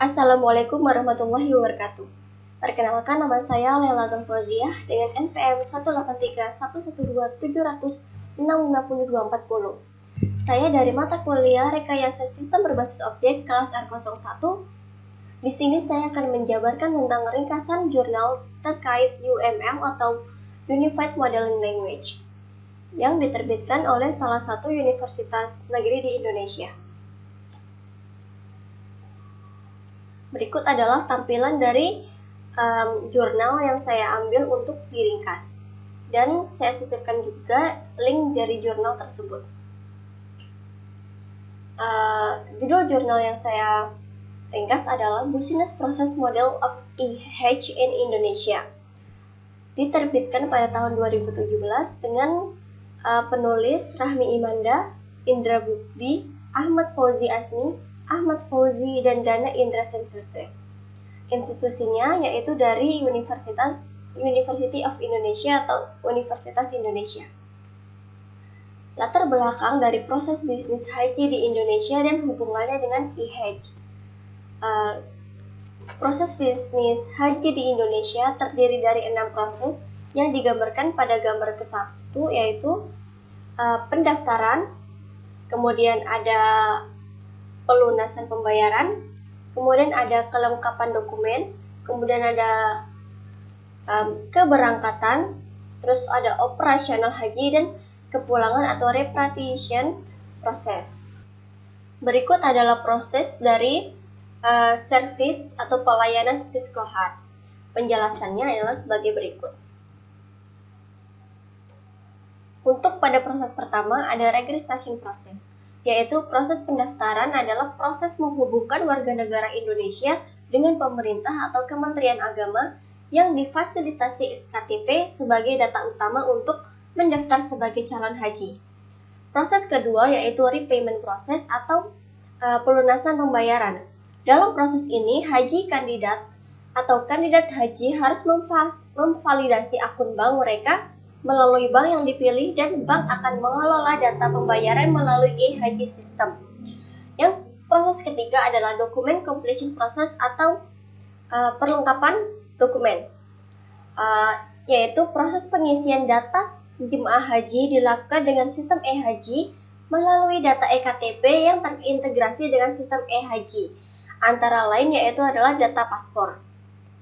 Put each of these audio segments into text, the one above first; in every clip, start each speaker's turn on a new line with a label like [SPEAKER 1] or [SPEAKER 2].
[SPEAKER 1] Assalamualaikum warahmatullahi wabarakatuh. Perkenalkan, nama saya Lailatul Fauziah dengan NPM 183117007065240. Saya dari mata kuliah Rekayasa Sistem Berbasis Objek kelas R01. Di sini saya akan menjabarkan tentang ringkasan jurnal terkait UML atau Unified Modeling Language yang diterbitkan oleh salah satu universitas negeri di Indonesia. Berikut adalah tampilan dari jurnal yang saya ambil untuk diringkas, dan saya sisipkan juga link dari jurnal tersebut. Judul jurnal yang saya ringkas adalah Business Process Model of EH in Indonesia. Diterbitkan pada tahun 2017 dengan penulis Rahmi Imanda, Indra Bukti, Ahmad Fauzi Asmi, Ahmad Fauzi, dan Dana Indra Sensuse. Institusinya yaitu dari University of Indonesia atau Universitas Indonesia. Latar belakang dari proses bisnis haji di Indonesia dan hubungannya dengan EH. Proses bisnis haji di Indonesia terdiri dari 6 proses yang digambarkan pada gambar ke-1, yaitu pendaftaran, kemudian ada pelunasan pembayaran, kemudian ada kelengkapan dokumen, kemudian ada keberangkatan, terus ada operasional haji, dan kepulangan atau repatriation proses. Berikut adalah proses dari service atau pelayanan Siskohat. Penjelasannya adalah sebagai berikut. Untuk pada proses pertama ada registration process, yaitu proses pendaftaran adalah proses menghubungkan warga negara Indonesia dengan pemerintah atau Kementerian Agama yang difasilitasi KTP sebagai data utama untuk mendaftar sebagai calon haji. Proses kedua yaitu repayment process atau pelunasan pembayaran. Dalam proses ini, kandidat haji harus memvalidasi akun bank mereka melalui bank yang dipilih, dan bank akan mengelola data pembayaran melalui e-haji system. Yang proses ketiga adalah document completion process atau perlengkapan dokumen, yaitu proses pengisian data jemaah haji dilakukan dengan sistem e-haji melalui data eKTP yang terintegrasi dengan sistem e-haji, antara lain yaitu adalah data paspor.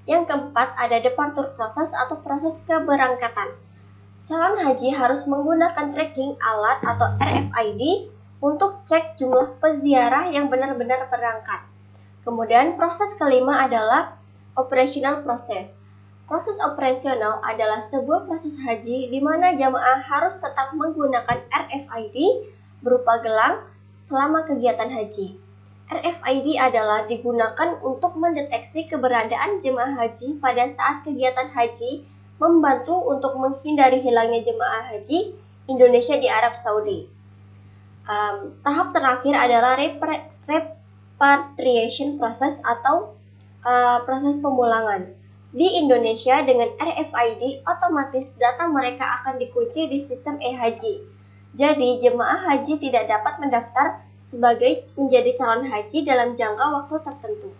[SPEAKER 1] Yang keempat ada departure process atau proses keberangkatan. Calon haji harus menggunakan tracking alat atau RFID untuk cek jumlah peziarah yang benar-benar berangkat. Kemudian proses kelima adalah operational process. Proses operasional adalah sebuah proses haji di mana jamaah harus tetap menggunakan RFID berupa gelang selama kegiatan haji. RFID adalah digunakan untuk mendeteksi keberadaan jemaah haji pada saat kegiatan haji, membantu untuk menghindari hilangnya jemaah haji Indonesia di Arab Saudi. Tahap terakhir adalah repatriation process atau proses pemulangan. Di Indonesia dengan RFID, otomatis data mereka akan dikunci di sistem e-haji. Jadi jemaah haji tidak dapat mendaftar sebagai menjadi calon haji dalam jangka waktu tertentu.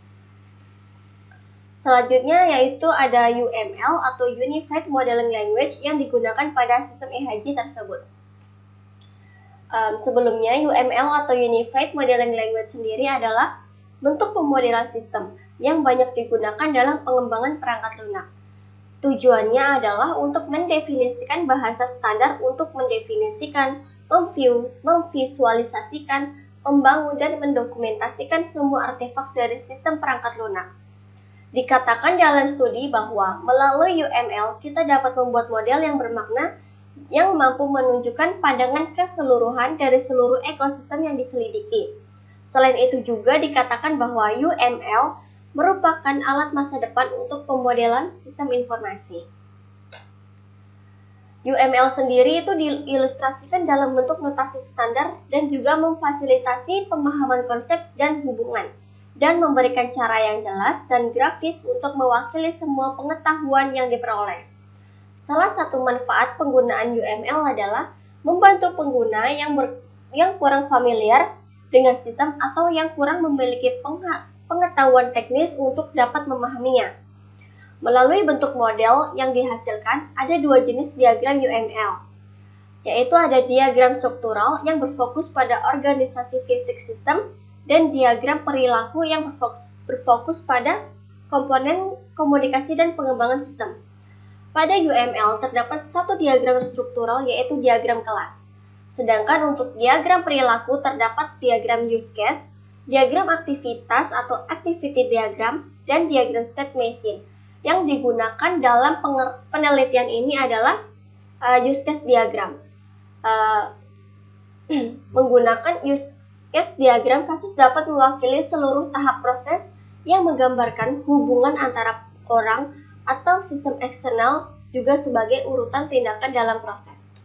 [SPEAKER 1] Selanjutnya yaitu ada UML atau Unified Modeling Language yang digunakan pada sistem e-haji tersebut. Sebelumnya UML atau Unified Modeling Language sendiri adalah bentuk pemodelan sistem yang banyak digunakan dalam pengembangan perangkat lunak. Tujuannya adalah untuk mendefinisikan bahasa standar untuk mendefinisikan, memvisualisasikan, membangun, dan mendokumentasikan semua artefak dari sistem perangkat lunak. Dikatakan dalam studi bahwa melalui UML kita dapat membuat model yang bermakna yang mampu menunjukkan pandangan keseluruhan dari seluruh ekosistem yang diselidiki. Selain itu juga dikatakan bahwa UML merupakan alat masa depan untuk pemodelan sistem informasi. UML sendiri itu diilustrasikan dalam bentuk notasi standar dan juga memfasilitasi pemahaman konsep dan hubungan, dan memberikan cara yang jelas dan grafis untuk mewakili semua pengetahuan yang diperoleh. Salah satu manfaat penggunaan UML adalah membantu pengguna yang kurang familiar dengan sistem atau yang kurang memiliki pengetahuan teknis untuk dapat memahaminya. Melalui bentuk model yang dihasilkan, ada dua jenis diagram UML, yaitu ada diagram struktural yang berfokus pada organisasi fisik sistem dan diagram perilaku yang berfokus pada komponen komunikasi dan pengembangan sistem. Pada UML terdapat satu diagram struktural yaitu diagram kelas. Sedangkan untuk diagram perilaku terdapat diagram use case, diagram aktivitas atau activity diagram, dan diagram state machine. Yang digunakan dalam penelitian ini adalah use case diagram. Menggunakan use case diagram, kasus dapat mewakili seluruh tahap proses yang menggambarkan hubungan antara orang atau sistem eksternal, juga sebagai urutan tindakan dalam proses.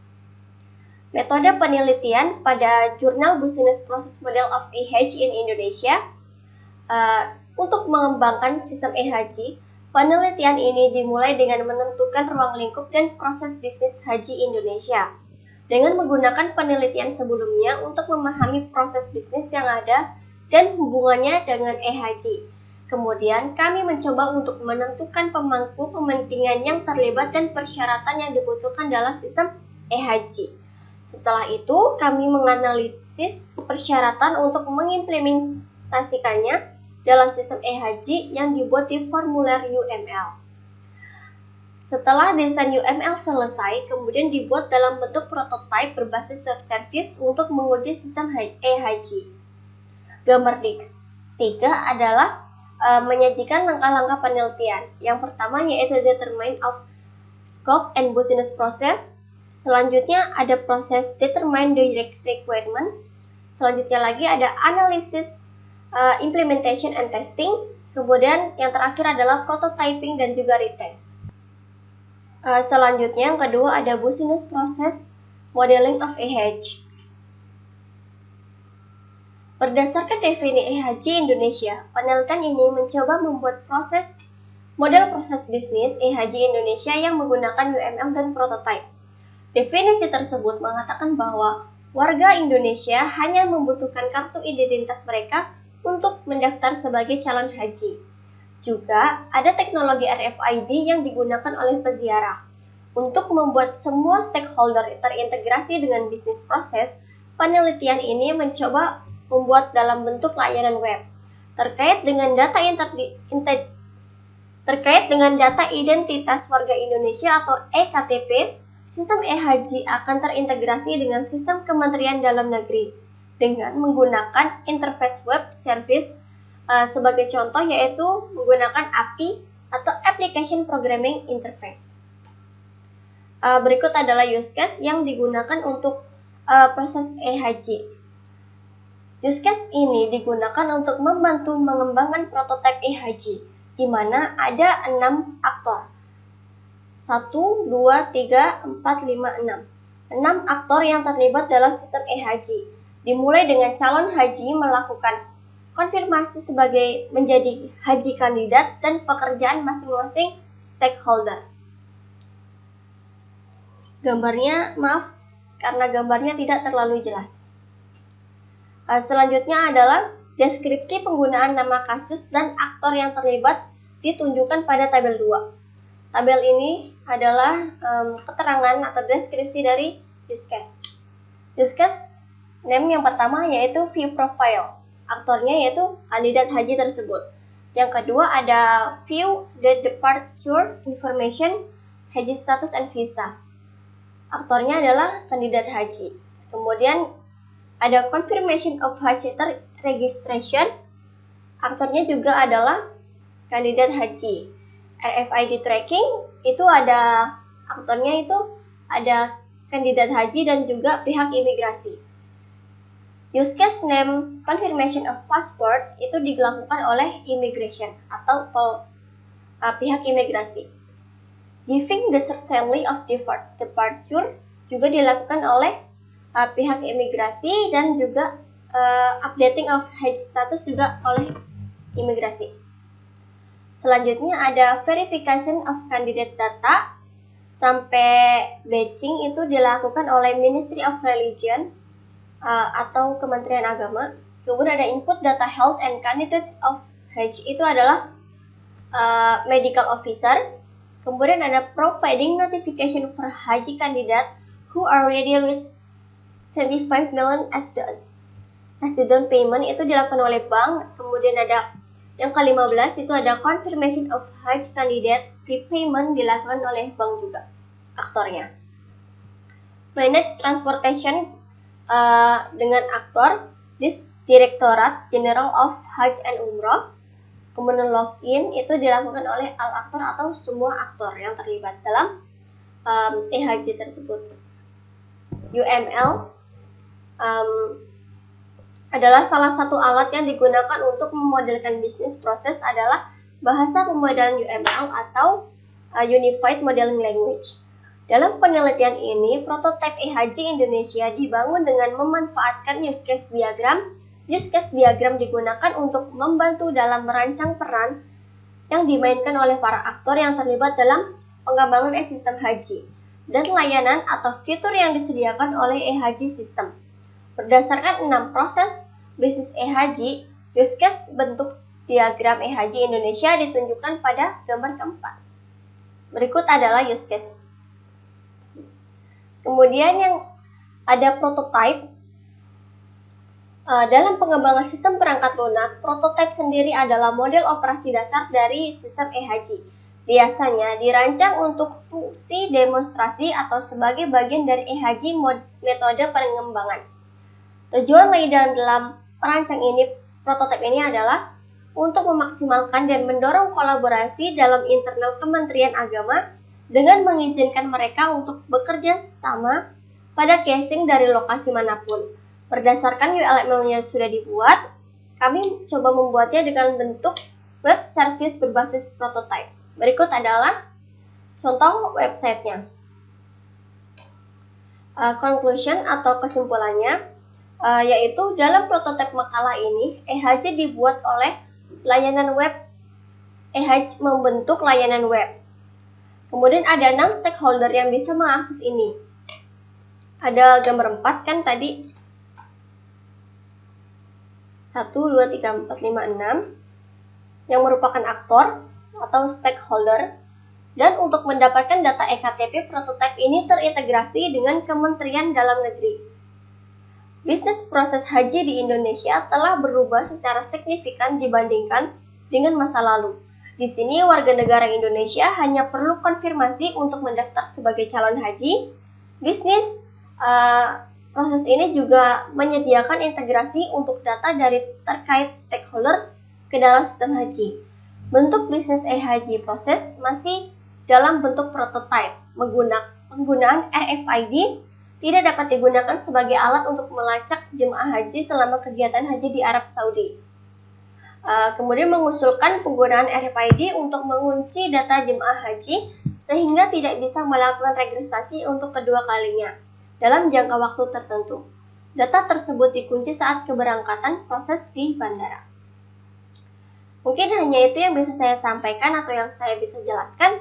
[SPEAKER 1] Metode penelitian pada jurnal Business Process Model of EHG in Indonesia. Untuk mengembangkan sistem EHG, penelitian ini dimulai dengan menentukan ruang lingkup dan proses bisnis haji Indonesia. Dengan menggunakan penelitian sebelumnya untuk memahami proses bisnis yang ada dan hubungannya dengan EHG. Kemudian kami mencoba untuk menentukan pemangku kepentingan yang terlibat dan persyaratan yang dibutuhkan dalam sistem EHG. Setelah itu, kami menganalisis persyaratan untuk mengimplementasikannya dalam sistem EHG yang dibuat di formulir UML. Setelah desain UML selesai, kemudian dibuat dalam bentuk prototipe berbasis web service untuk menguji sistem EHG. Gambar 3 adalah menyajikan langkah-langkah penelitian. Yang pertama yaitu determine of scope and business process. Selanjutnya ada proses determine the requirement. Selanjutnya lagi ada analysis, implementation and testing. Kemudian yang terakhir adalah prototyping dan juga retest. Selanjutnya yang kedua ada business process modeling of EHG. Berdasarkan definisi EHG Indonesia, penelitian ini mencoba membuat model proses bisnis EHG Indonesia yang menggunakan UML dan prototype. Definisi tersebut mengatakan bahwa warga Indonesia hanya membutuhkan kartu identitas mereka untuk mendaftar sebagai calon haji. Juga ada teknologi RFID yang digunakan oleh peziarah. Untuk membuat semua stakeholder terintegrasi dengan bisnis proses, penelitian ini mencoba membuat dalam bentuk layanan web. Terkait dengan data identitas warga Indonesia atau eKTP, sistem EHG akan terintegrasi dengan sistem Kementerian Dalam Negeri dengan menggunakan interface web service. Sebagai contoh yaitu menggunakan API atau Application Programming Interface. Berikut adalah use case yang digunakan untuk proses EHG. Use case ini digunakan untuk membantu mengembangkan prototipe EHG, di mana ada 6 aktor. 1, 2, 3, 4, 5, 6. 6 aktor yang terlibat dalam sistem EHG. Dimulai dengan calon haji melakukan konfirmasi sebagai menjadi haji kandidat dan pekerjaan masing-masing stakeholder. Gambarnya, maaf, karena gambarnya tidak terlalu jelas. Selanjutnya adalah deskripsi penggunaan nama kasus dan aktor yang terlibat ditunjukkan pada tabel 2. Tabel ini adalah keterangan atau deskripsi dari use case. Use case name yang pertama yaitu view profile. Aktornya yaitu kandidat haji tersebut. Yang kedua ada view the departure information, haji status and visa. Aktornya adalah kandidat haji. Kemudian ada confirmation of haji registration. Aktornya juga adalah kandidat haji. RFID tracking itu ada aktornya itu ada kandidat haji dan juga pihak imigrasi. Use case name confirmation of passport itu dilakukan oleh immigration atau pihak imigrasi. Giving the certainty of departure juga dilakukan oleh pihak imigrasi dan juga updating of haji status juga oleh imigrasi. Selanjutnya ada verification of candidate data sampai batching itu dilakukan oleh Ministry of Religion atau Kementerian Agama. Kemudian ada input data health and candidate of Haji itu adalah medical officer. Kemudian ada providing notification for Haji candidate who already reached 25 million as the down payment, itu dilakukan oleh bank. Kemudian ada yang ke-15 itu ada confirmation of Haji candidate prepayment, dilakukan oleh bank juga aktornya. Manage transportation dengan aktor Directorate General of Hajj and Umroh. Kemudian login itu dilakukan oleh al-aktor atau semua aktor yang terlibat dalam e-haji tersebut. UML adalah salah satu alat yang digunakan untuk memodelkan bisnis proses, adalah bahasa pemodelan UML atau Unified Modeling Language. Dalam penelitian ini, prototipe e-haji Indonesia dibangun dengan memanfaatkan use case diagram. Use case diagram digunakan untuk membantu dalam merancang peran yang dimainkan oleh para aktor yang terlibat dalam pengembangan e-sistem haji dan layanan atau fitur yang disediakan oleh e-haji system. Berdasarkan 6 proses bisnis e-haji, use case bentuk diagram e-haji Indonesia ditunjukkan pada gambar keempat. Berikut adalah use cases. Kemudian yang ada prototype. Dalam pengembangan sistem perangkat lunak, prototipe sendiri adalah model operasi dasar dari sistem e-haji. Biasanya dirancang untuk fungsi demonstrasi atau sebagai bagian dari e-haji metode pengembangan. Tujuan lain dalam perancang ini, prototipe ini adalah untuk memaksimalkan dan mendorong kolaborasi dalam internal Kementerian Agama dengan mengizinkan mereka untuk bekerja sama pada casing dari lokasi manapun. Berdasarkan UML yang sudah dibuat, kami coba membuatnya dengan bentuk web service berbasis prototype. Berikut adalah contoh websitenya. Conclusion atau kesimpulannya, yaitu dalam prototipe makalah ini, e-haji dibuat oleh layanan web. e-haji membentuk layanan web. Kemudian ada 6 stakeholder yang bisa mengakses ini. Ada gambar 4 kan tadi. 1, 2, 3, 4, 5, 6 yang merupakan aktor atau stakeholder. Dan untuk mendapatkan data ektp, prototipe ini terintegrasi dengan Kementerian Dalam Negeri. Bisnis proses haji di Indonesia telah berubah secara signifikan dibandingkan dengan masa lalu. Di sini warga negara Indonesia hanya perlu konfirmasi untuk mendaftar sebagai calon haji. Bisnis proses ini juga menyediakan integrasi untuk data dari terkait stakeholder ke dalam sistem haji. Bentuk bisnis e-haji proses masih dalam bentuk prototipe. Penggunaan RFID tidak dapat digunakan sebagai alat untuk melacak jemaah haji selama kegiatan haji di Arab Saudi. Kemudian mengusulkan penggunaan RFID untuk mengunci data jemaah haji sehingga tidak bisa melakukan registrasi untuk kedua kalinya dalam jangka waktu tertentu. Data tersebut dikunci saat keberangkatan proses di bandara. Mungkin hanya itu yang bisa saya sampaikan atau yang saya bisa jelaskan.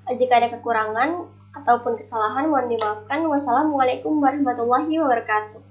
[SPEAKER 1] Jika ada kekurangan ataupun kesalahan, mohon dimaafkan. Wassalamualaikum warahmatullahi wabarakatuh.